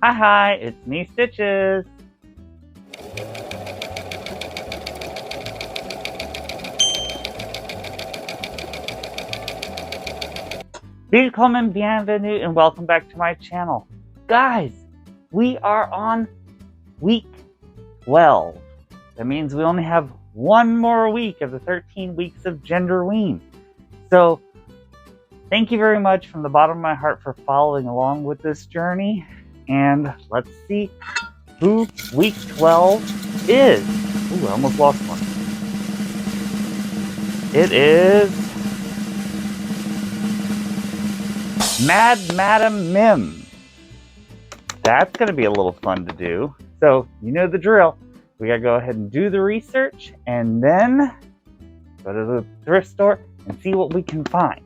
Hi, it's me, Stitches. Willkommen, bienvenue, and welcome back to my channel. Guys, we are on week 12. That means we only have one more week of the 13 weeks of Genderween. So, thank you very much from the bottom of my heart for following along with this journey. And let's see who week 12 is. Ooh, I almost lost one. It is Mad Madam Mim. That's going to be a little fun to do. So, you know the drill. We got to go ahead and do the research and then go to the thrift store and see what we can find.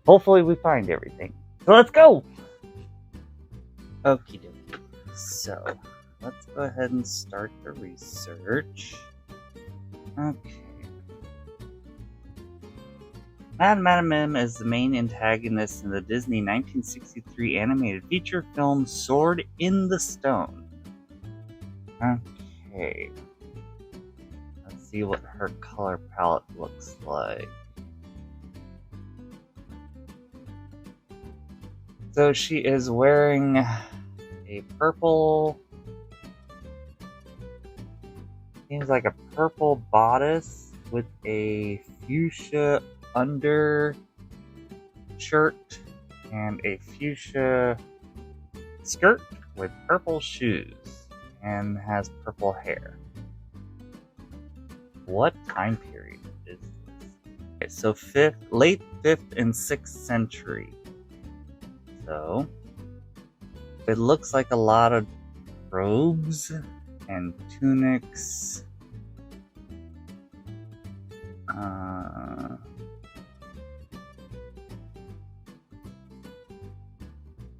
Hopefully we find everything. So let's go! Okie dokie. So, let's go ahead and start the research. Okay. Mad Madam Mim is the main antagonist in the Disney 1963 animated feature film Sword in the Stone. Okay. Let's see what her color palette looks like. So she is wearing a purple, seems like a purple bodice with a fuchsia under shirt and a fuchsia skirt with purple shoes and has purple hair. What time period is this? Okay, so late 5th and 6th century. So it looks like a lot of robes and tunics.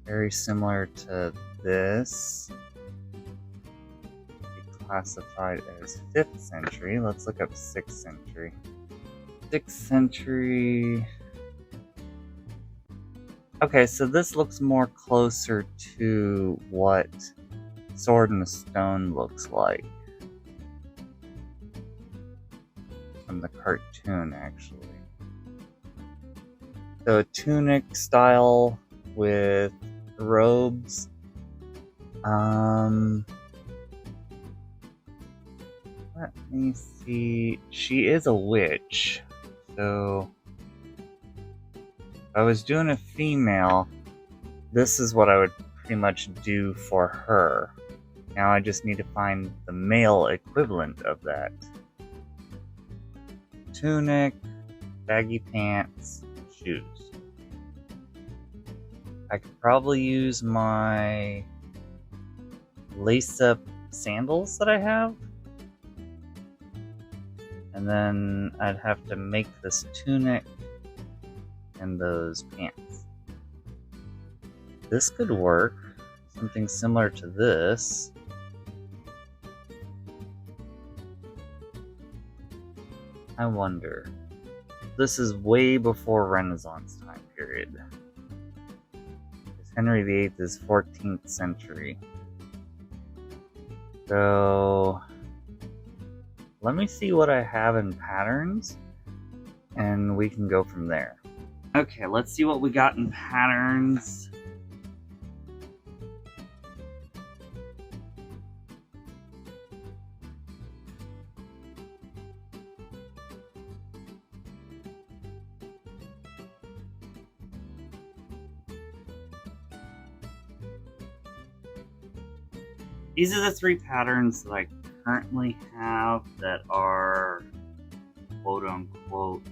Very similar to this. Classified as 5th century. Let's look up 6th century. 6th century. Okay, so this looks more closer to what Sword in the Stone looks like. From the cartoon, actually. So a tunic style with robes. Let me see. She is a witch. So if I was doing a female, this is what I would pretty much do for her. Now I just need to find the male equivalent of that. Tunic, baggy pants, shoes. I could probably use my lace-up sandals that I have. And then I'd have to make this tunic and those pants. This could work. Something similar to this. I wonder. This is way before Renaissance time period. Henry VIII is 14th century. So let me see what I have in patterns and we can go from there. Okay, let's see what we got in patterns. These are the 3 patterns that I currently have that are quote-unquote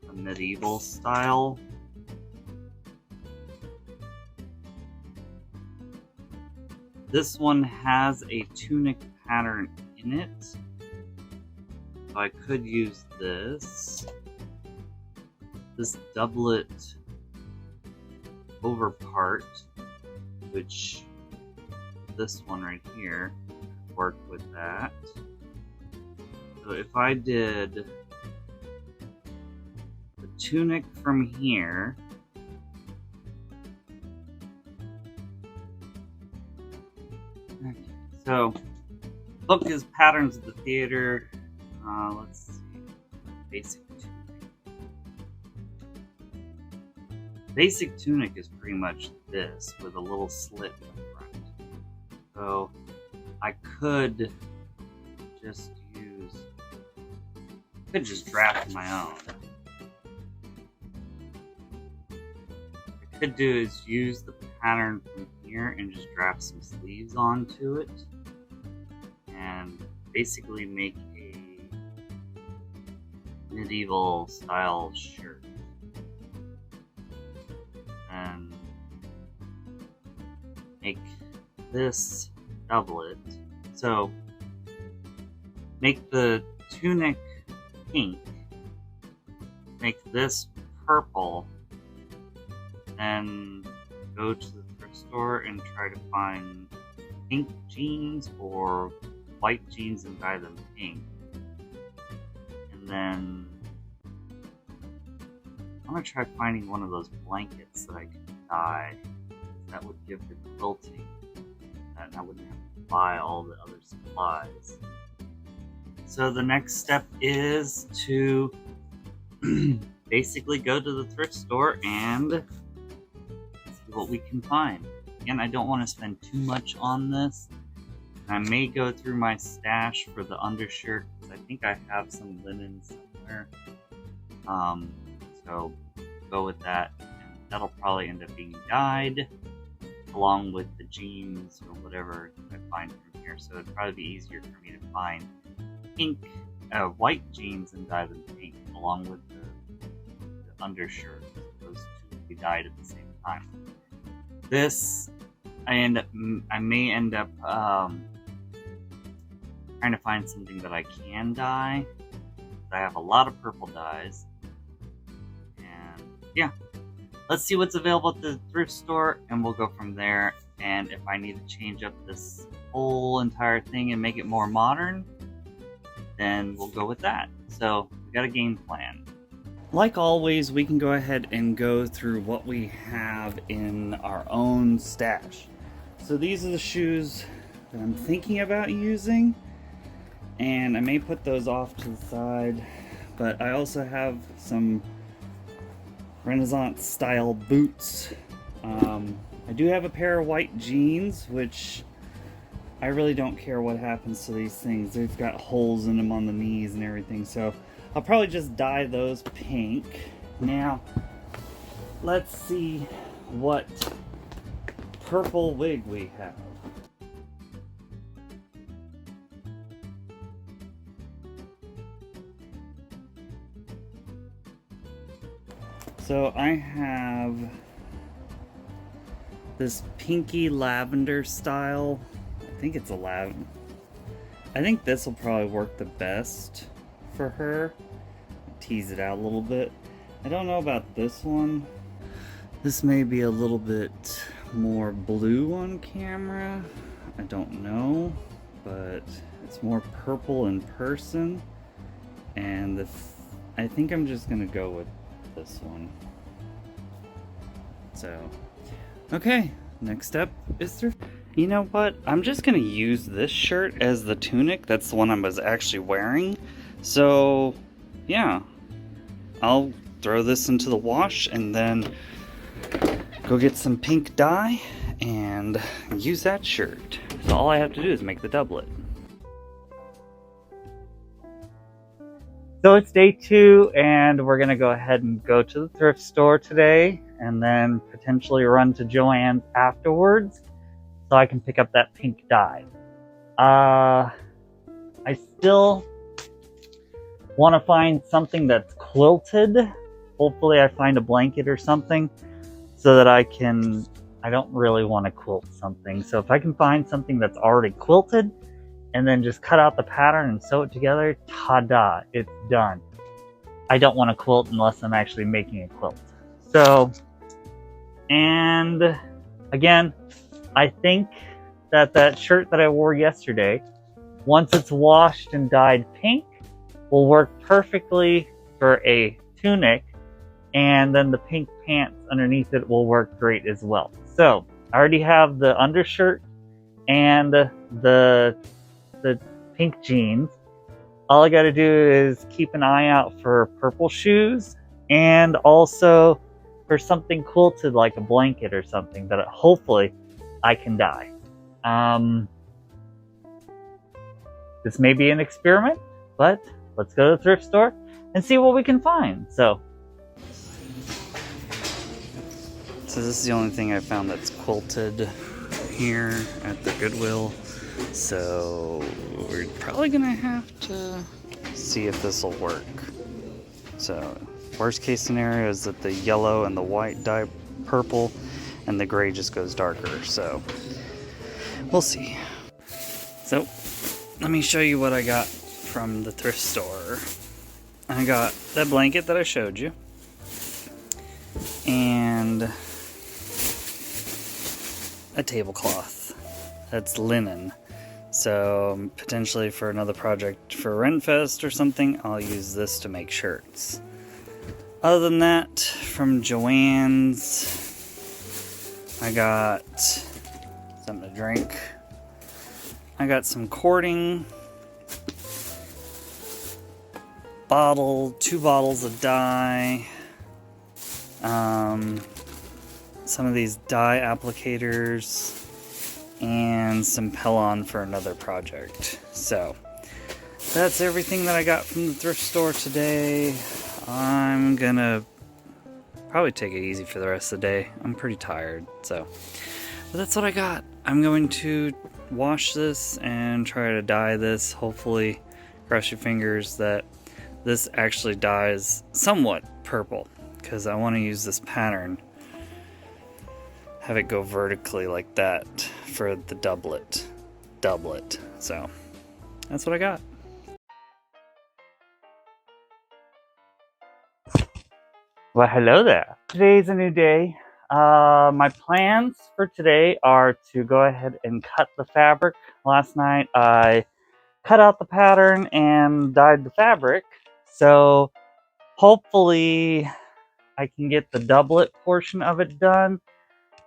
a medieval style. This one has a tunic pattern in it, so I could use this doublet over part, which this one right here worked with that. So if I did the tunic from here Okay, so book is Patterns of the Theater. Let's see. Basic tunic. Basic tunic is pretty much this with a little slit in the front. So I could just draft my own. What I could do is use the pattern from here and just draft some sleeves onto it and basically make a medieval style shirt. And make this doublet. So make the tunic pink, make this purple, and go to the thrift store and try to find pink jeans or white jeans and dye them pink. And then I'm gonna try finding one of those blankets that I can dye. That would give the quilting, and I wouldn't have to buy all the other supplies. So the next step is to basically go to the thrift store and see what we can find. Again, I don't want to spend too much on this. I may go through my stash for the undershirt because I think I have some linen somewhere. So go with that. And that'll probably end up being dyed along with the jeans or whatever I find from here. So it'd probably be easier for me to find white jeans and dye them pink along with the undershirt. Those two will be dyed at the same time. This I may end up trying to find something that I can dye. I have a lot of purple dyes. And yeah, let's see what's available at the thrift store and we'll go from there. And if I need to change up this whole entire thing and make it more modern, then we'll go with that. So we got a game plan. Like always, we can go ahead and go through what we have in our own stash. So these are the shoes that I'm thinking about using, and I may put those off to the side, but I also have some Renaissance style boots. I do have a pair of white jeans, which I really don't care what happens to these things. They've got holes in them on the knees and everything, so I'll probably just dye those pink. Now, let's see what purple wig we have. So I have this pinky lavender style. I think it's a lavender. I think this will probably work the best for her. Tease it out a little bit. I don't know about this one. This may be a little bit more blue on camera. I don't know, but it's more purple in person. And I think I'm just gonna go with this one. So, okay, next up is thrift. You know what? I'm just gonna use this shirt as the tunic. That's the one I was actually wearing. So, yeah, I'll throw this into the wash and then go get some pink dye and use that shirt. So all I have to do is make the doublet. So it's day 2 and we're gonna go ahead and go to the thrift store today and then potentially run to Joann's afterwards so I can pick up that pink dye. I still want to find something that's quilted. Hopefully I find a blanket or something so that I don't really want to quilt something. So if I can find something that's already quilted and then just cut out the pattern and sew it together, ta-da, it's done. I don't want to quilt unless I'm actually making a quilt. So, and again, I think that shirt that I wore yesterday, once it's washed and dyed pink, will work perfectly for a tunic, and then the pink pants underneath it will work great as well. So I already have the undershirt and the pink jeans. All I gotta do is keep an eye out for purple shoes and also for something cool to like a blanket or something that hopefully I can dye. This may be an experiment, but let's go to the thrift store and see what we can find. So this is the only thing I found that's quilted here at the Goodwill. So we're probably gonna have to see if this will work. So worst case scenario is that the yellow and the white dye purple and the gray just goes darker. So we'll see. So let me show you what I got from the thrift store. I got that blanket that I showed you, and a tablecloth that's linen. So potentially for another project for Renfest or something, I'll use this to make shirts. Other than that, from Joann's, I got something to drink. I got some cording, two bottles of dye, some of these dye applicators, and some Pellon for another project. So that's everything that I got from the thrift store today. I'm gonna probably take it easy for the rest of the day. I'm pretty tired, so. But that's what I got. I'm going to wash this and try to dye this. Hopefully, cross your fingers that this actually dyes somewhat purple, because I want to use this pattern, have it go vertically like that for the doublet. So that's what I got. Well, hello there. Today's a new day. My plans for today are to go ahead and cut the fabric. Last night I cut out the pattern and dyed the fabric, so hopefully I can get the doublet portion of it done.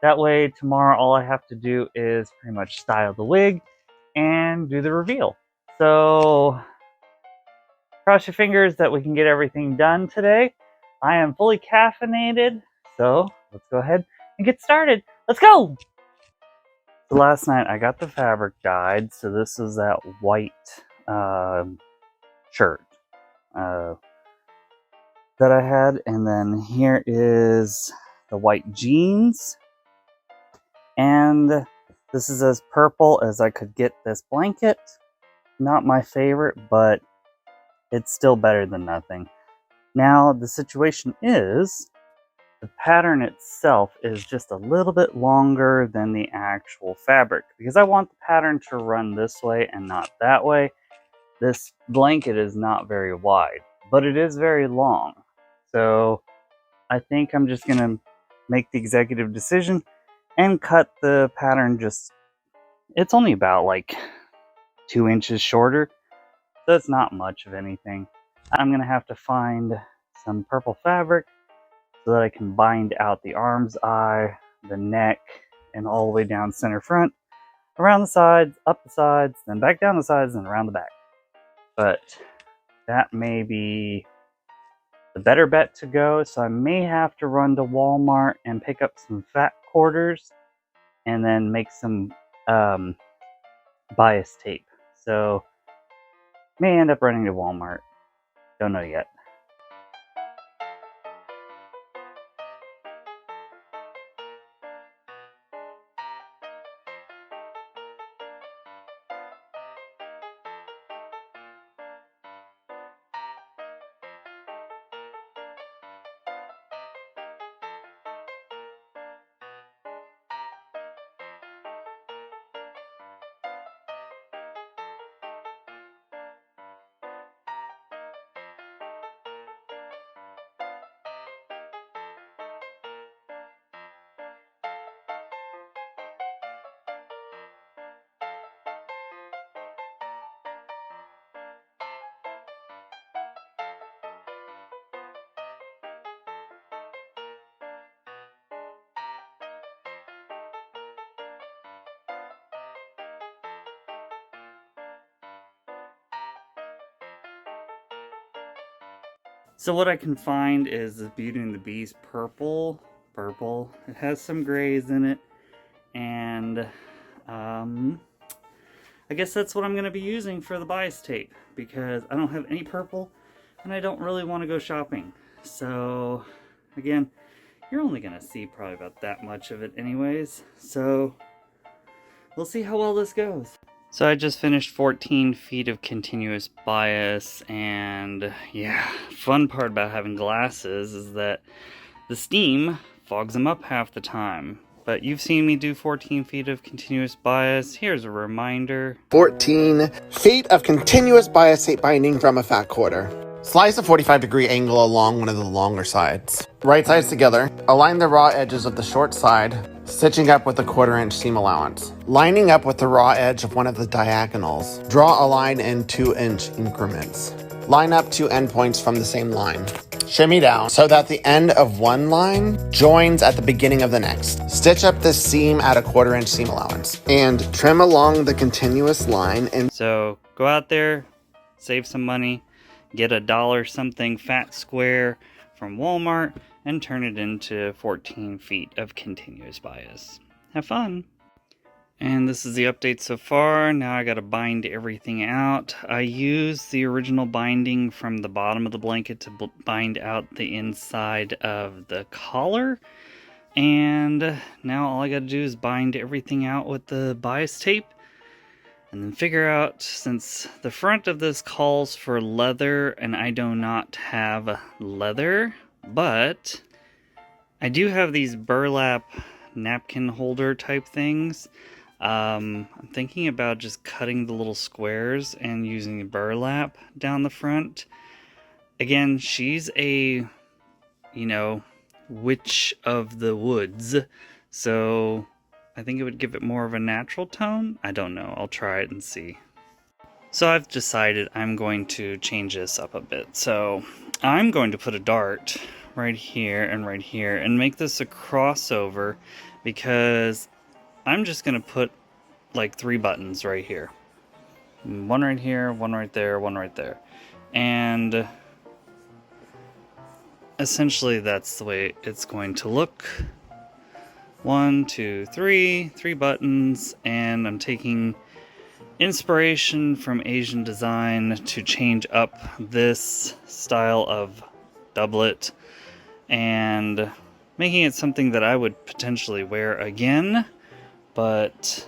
That way tomorrow all I have to do is pretty much style the wig and do the reveal. So cross your fingers that we can get everything done today. I am fully caffeinated, so let's go ahead and get started. Let's go! So last night I got the fabric dyed, so this is that white shirt that I had, and then here is the white jeans, and this is as purple as I could get this blanket. Not my favorite, but it's still better than nothing. Now the situation is the pattern itself is just a little bit longer than the actual fabric, because I want the pattern to run this way and not that way. This blanket is not very wide, but it is very long. So I think I'm just going to make the executive decision and cut the pattern it's only about like 2 inches shorter, so it's not much of anything. I'm going to have to find some purple fabric so that I can bind out the arm's eye, the neck, and all the way down center front, around the sides, up the sides, then back down the sides, and around the back. But that may be the better bet to go, so I may have to run to Walmart and pick up some fat quarters and then make some bias tape. So may end up running to Walmart. Don't know yet. So what I can find is the Beauty and the Beast purple. It has some grays in it, and I guess that's what I'm going to be using for the bias tape, because I don't have any purple and I don't really want to go shopping. So again, you're only going to see probably about that much of it anyways, so we'll see how well this goes. So I just finished 14 feet of continuous bias, and yeah, fun part about having glasses is that the steam fogs them up half the time. But you've seen me do 14 feet of continuous bias. Here's a reminder. 14 feet of continuous bias tape binding from a fat quarter. Slice a 45-degree angle along one of the longer sides. Right sides together. Align the raw edges of the short side, stitching up with a 1/4-inch seam allowance. Lining up with the raw edge of one of the diagonals. Draw a line in 2-inch increments. Line up 2 endpoints from the same line. Shimmy down so that the end of one line joins at the beginning of the next. Stitch up this seam at a 1/4-inch seam allowance and trim along the continuous line. And so go out there, save some money, get a $1 something fat square from Walmart and turn it into 14 feet of continuous bias. Have fun! And this is the update so far. Now I gotta bind everything out. I used the original binding from the bottom of the blanket to bind out the inside of the collar. And now all I gotta do is bind everything out with the bias tape. And then figure out, since the front of this calls for leather and I do not have leather, but I do have these burlap napkin holder type things. I'm thinking about just cutting the little squares and using burlap down the front. Again, she's a, witch of the woods, so I think it would give it more of a natural tone. I don't know, I'll try it and see. So I've decided I'm going to change this up a bit. So I'm going to put a dart right here and make this a crossover, because I'm just going to put like 3 buttons right here. One right here, one right there, one right there. And essentially that's the way it's going to look. 1, 2, 3 buttons, and I'm taking inspiration from Asian design to change up this style of doublet and making it something that I would potentially wear again, but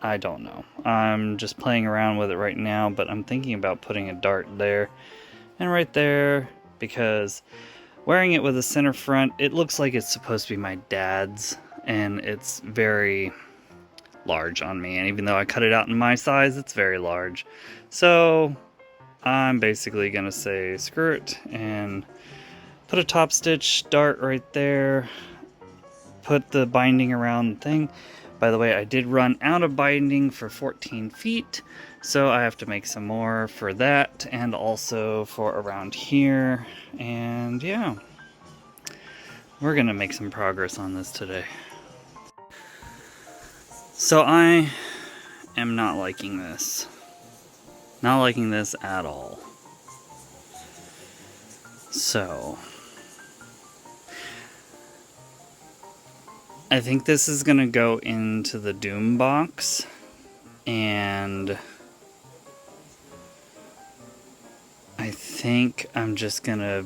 I don't know. I'm just playing around with it right now, but I'm thinking about putting a dart there and right there, because wearing it with a center front, it looks like it's supposed to be my dad's, and it's very large on me, and even though I cut it out in my size, it's very large. So I'm basically gonna say screw it and put a top stitch dart right there, put the binding around the thing. By the way, I did run out of binding for 14 feet, so I have to make some more for that and also for around here. And yeah, we're gonna make some progress on this today. So I am not liking this. Not liking this at all. So I think this is gonna go into the Doom box, and I think I'm just gonna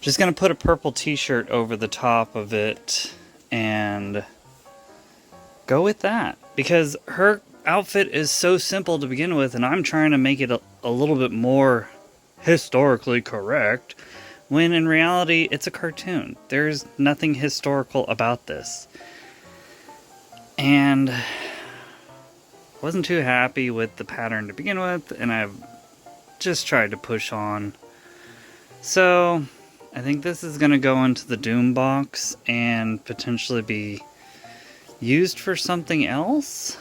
put a purple t-shirt over the top of it and go with that, because her outfit is so simple to begin with, and I'm trying to make it a little bit more historically correct, when in reality it's a cartoon. There's nothing historical about this. And I wasn't too happy with the pattern to begin with, and I've just tried to push on. So I think this is going to go into the Doom box and potentially be used for something else?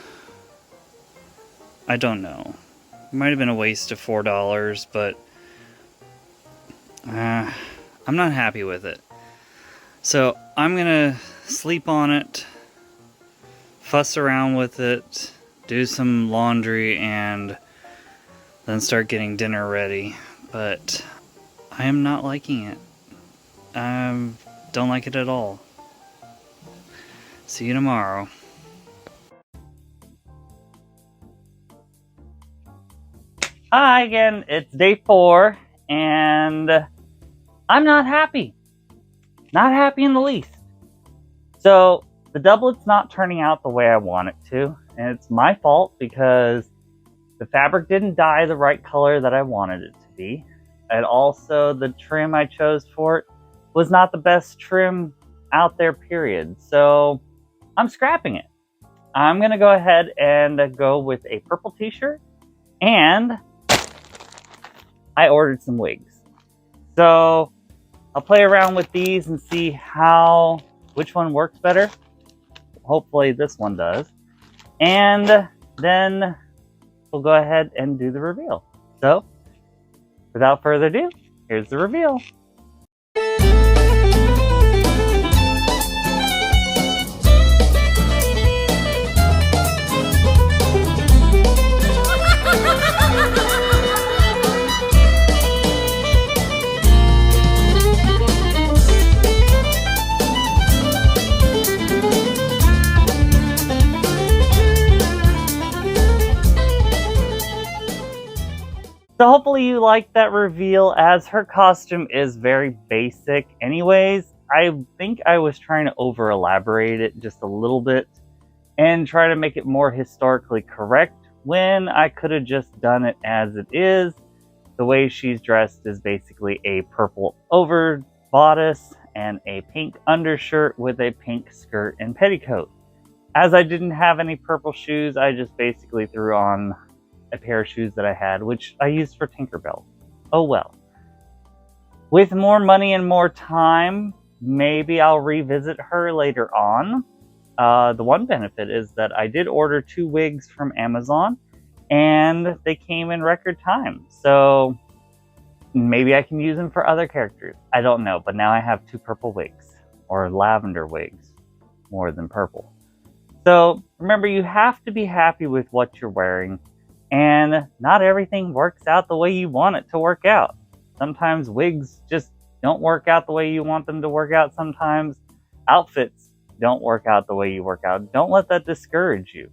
I don't know. It might have been a waste of $4, but I'm not happy with it. So I'm gonna sleep on it, fuss around with it, do some laundry, and then start getting dinner ready. But I am not liking it. I don't like it at all. See you tomorrow. Hi again, it's day 4, and I'm not happy. Not happy in the least. So, the doublet's not turning out the way I want it to, and it's my fault because the fabric didn't dye the right color that I wanted it to be. And also, the trim I chose for it was not the best trim out there, period. So, I'm scrapping it. I'm going to go ahead and go with a purple t-shirt, and I ordered some wigs. So, I'll play around with these and see which one works better. Hopefully this one does. And then we'll go ahead and do the reveal. So, without further ado, here's the reveal. So hopefully you liked that reveal, as her costume is very basic anyways. I think I was trying to over elaborate it just a little bit and try to make it more historically correct when I could have just done it as it is. The way she's dressed is basically a purple over bodice and a pink undershirt with a pink skirt and petticoat. As I didn't have any purple shoes, I just basically threw on a pair of shoes that I had, which I used for Tinkerbell. Oh well. With more money and more time, maybe I'll revisit her later on. The one benefit is that I did order 2 wigs from Amazon, and they came in record time. So maybe I can use them for other characters. I don't know, but now I have 2 purple wigs, or lavender wigs, more than purple. So remember, you have to be happy with what you're wearing. And not everything works out the way you want it to work out. Sometimes wigs just don't work out the way you want them to work out. Sometimes outfits don't work out the way you work out. Don't let that discourage you.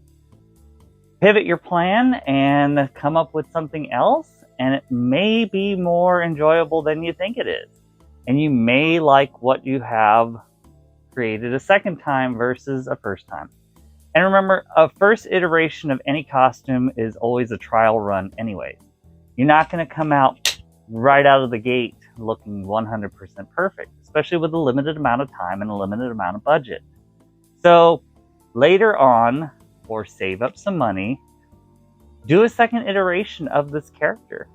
Pivot your plan and come up with something else, and it may be more enjoyable than you think it is. And you may like what you have created a second time versus a first time. And remember, a first iteration of any costume is always a trial run anyways. You're not going to come out right out of the gate looking 100% perfect, especially with a limited amount of time and a limited amount of budget. So later on, or save up some money, do a second iteration of this character.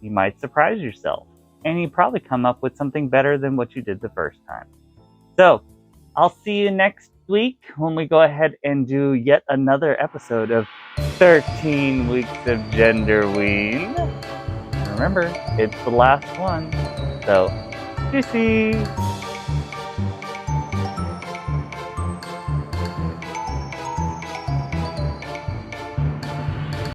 You might surprise yourself, and you probably come up with something better than what you did the first time. So I'll see you next week when we go ahead and do yet another episode of 13 weeks of Genderween. Remember, it's the last one. So, juicy!